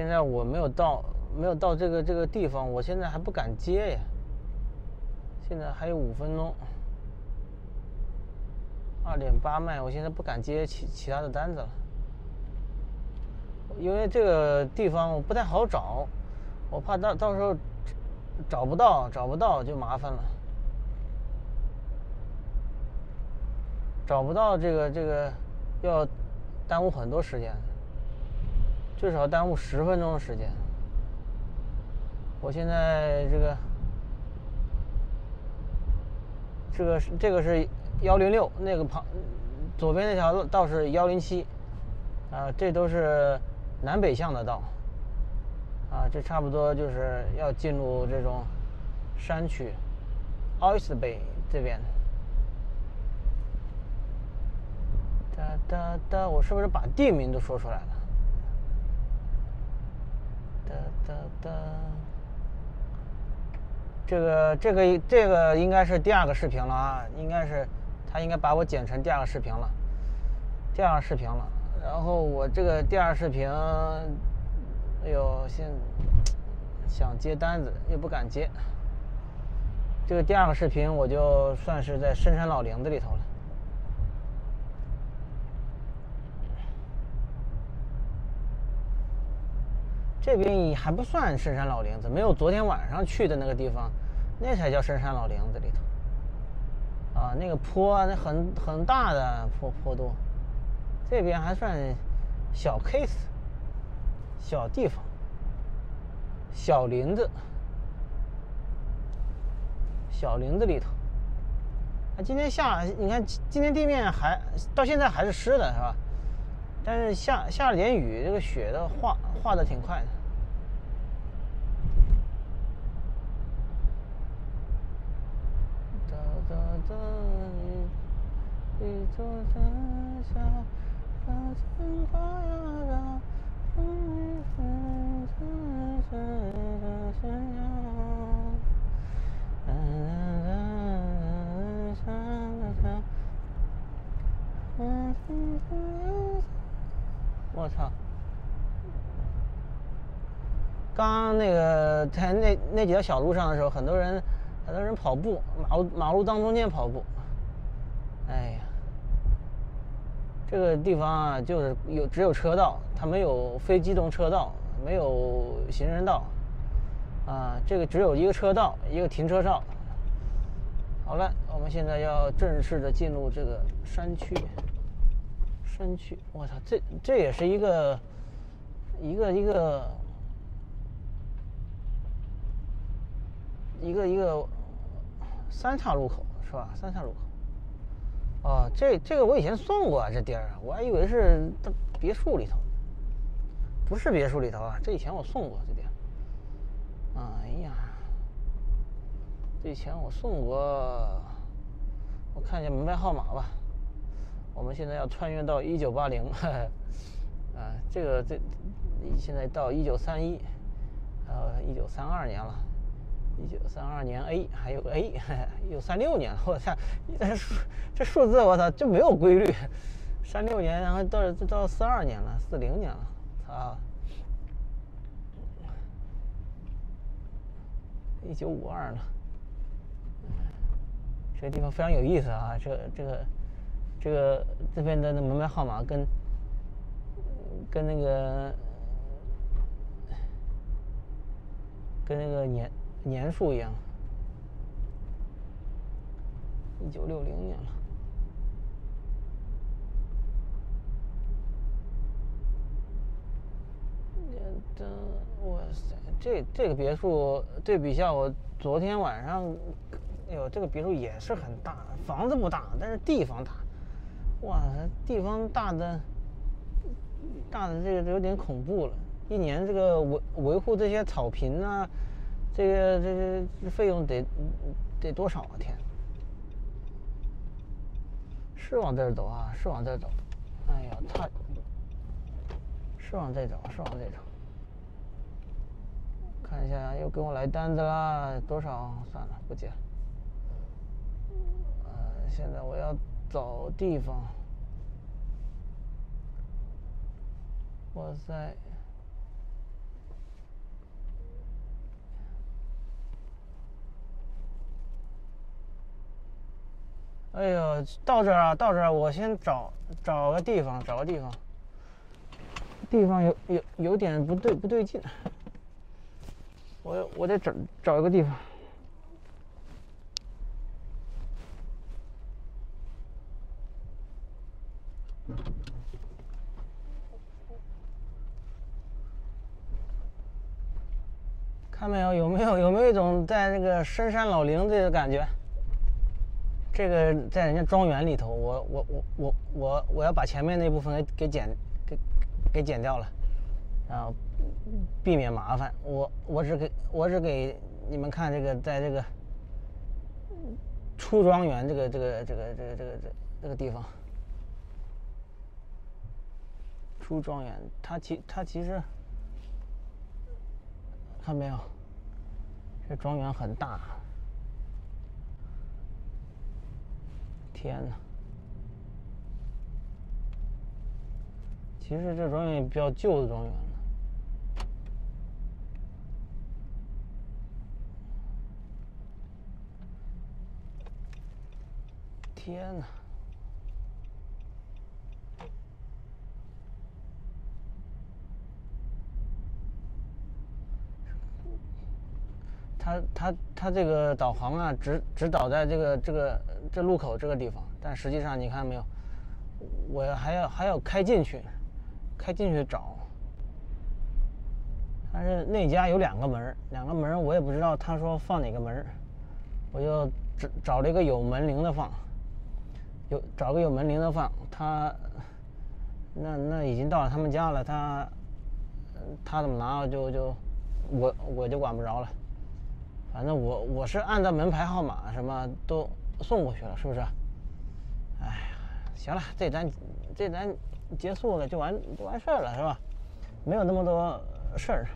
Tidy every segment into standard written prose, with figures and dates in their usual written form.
现在我没有到这个地方，我现在还不敢接呀。现在还有5分钟，2.8迈，我现在不敢接其他的单子了，因为这个地方我不太好找，我怕到时候找不到就麻烦了，找不到这个要耽误很多时间，最少耽误10分钟的时间。我现在这个是106，那个左边那条道是107，这都是南北向的道，这差不多就是要进入这种山区 ，Oyster Bay 这边。我是不是把地名都说出来了？这个应该是第2个视频了啊，他应该把我剪成第2个视频了，然后我这个第2个视频，哎呦，想接单子又不敢接。这个第2个视频我就算是在深山老林子里头了。这边还不算深山老林子，没有昨天晚上去的那个地方，那才叫深山老林子里头。那个坡那很大的坡度，这边还算小 case， 小地方，小林子里头。今天你看今天地面到现在还是湿的，是吧？但是下了点雨，这个雪的化的挺快的。一座山下，牵挂呀，我操！刚在那几条小路上的时候，很多人跑步，马路当中间跑步。哎呀，这个地方啊，就是只有车道，它没有非机动车道，没有行人道，这个只有一个车道，一个停车场。好了，我们现在要正式的进入这个山区。我操，这也是一个3岔路口是吧？3岔路口。这个我以前送过这地儿，我还以为是别墅里头，不是别墅里头啊，这以前我送过这地儿。哎呀，这以前我送过，我看一下门牌号码吧。我们现在要穿越到1980，现在到1931，1932年了，1932年 A 还有个 A，1936年了，我操，这数字我操就没有规律，36年，然后到42年了，40年了，操，1952了，这个地方非常有意思啊，这边的门牌号码跟那个年数一样，1960年了。哇塞，这个别墅对比一下我昨天晚上，哎呦，这个别墅也是很大，房子不大，但是地方大。哇，地方大的这个有点恐怖了。一年这个维护这些草坪啊，这个费用得多少啊？天！是往这儿走啊，是往这儿走。哎呀，是往这走。看一下，又给我来单子啦，多少？算了，不接了。现在我要找地方。哇塞，哎呦，到这儿啊，到这儿，我先找个地方，地方有点不对劲，我得找一个地方。看没有？有没有一种在那个深山老林这个感觉？这个在人家庄园里头，我要把前面那部分给剪掉了，然后避免麻烦。我只给你们看这个在这个出庄园这个地方。出庄园，它其实看没有，这庄园很大。天哪！其实这庄园比较旧的庄园了。天哪！它这个导航啊，只导在这路口这个地方，但实际上你看没有，我还要开进去找。但是那家有两个门，我也不知道他说放哪个门，我就找了一个有门铃的放，找个有门铃的放。他那已经到了他们家了，他怎么拿就我就管不着了。反正我是按照门牌号码什么都送过去了，是不是？哎呀，行了，这单结束了就完事儿了，是吧？没有那么多事儿。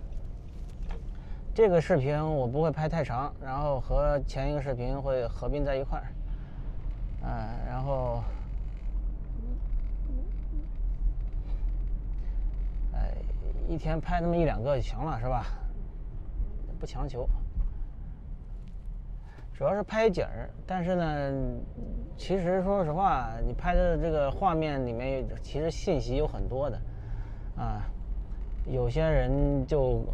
这个视频我不会拍太长，然后和前一个视频会合并在一块儿。然后，一天拍那么1-2个就行了，是吧？不强求。主要是拍景儿，但是呢，其实说实话，你拍的这个画面里面其实信息有很多的，有些人就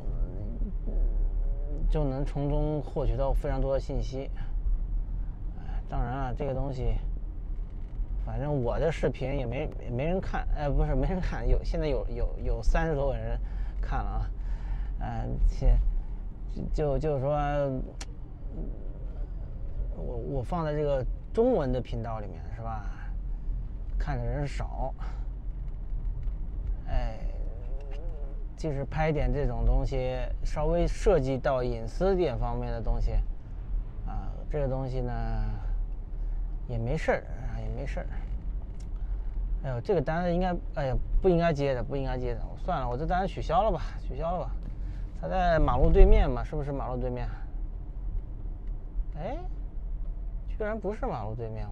能从中获取到非常多的信息。当然了，这个东西，反正我的视频也没人看，不是没人看，现在有30多个人看了啊，就是说。我放在这个中文的频道里面，是吧？看的人少，就是拍点这种东西，稍微涉及到隐私点方面的东西，这个东西呢也没事儿啊，也没事儿。哎呦，这个单子不应该接的，算了，我这单子取消了吧。他在马路对面嘛，是不是马路对面？居然不是马路对面了，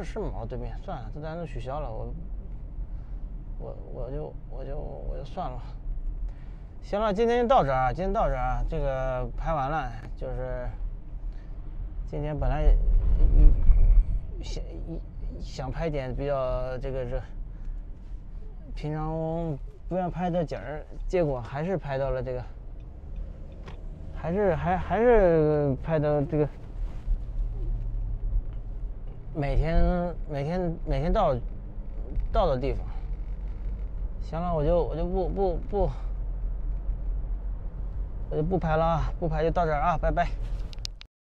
是马路对面。算了，这单都取消了，我就算了。行了，今天就到这儿，这个拍完了，就是今天本来想拍点比较这平常不愿拍的景儿，结果还是拍到了这个。还是拍到这个，每天到的地方。行了，我就不拍了啊，不拍就到这儿啊，拜拜。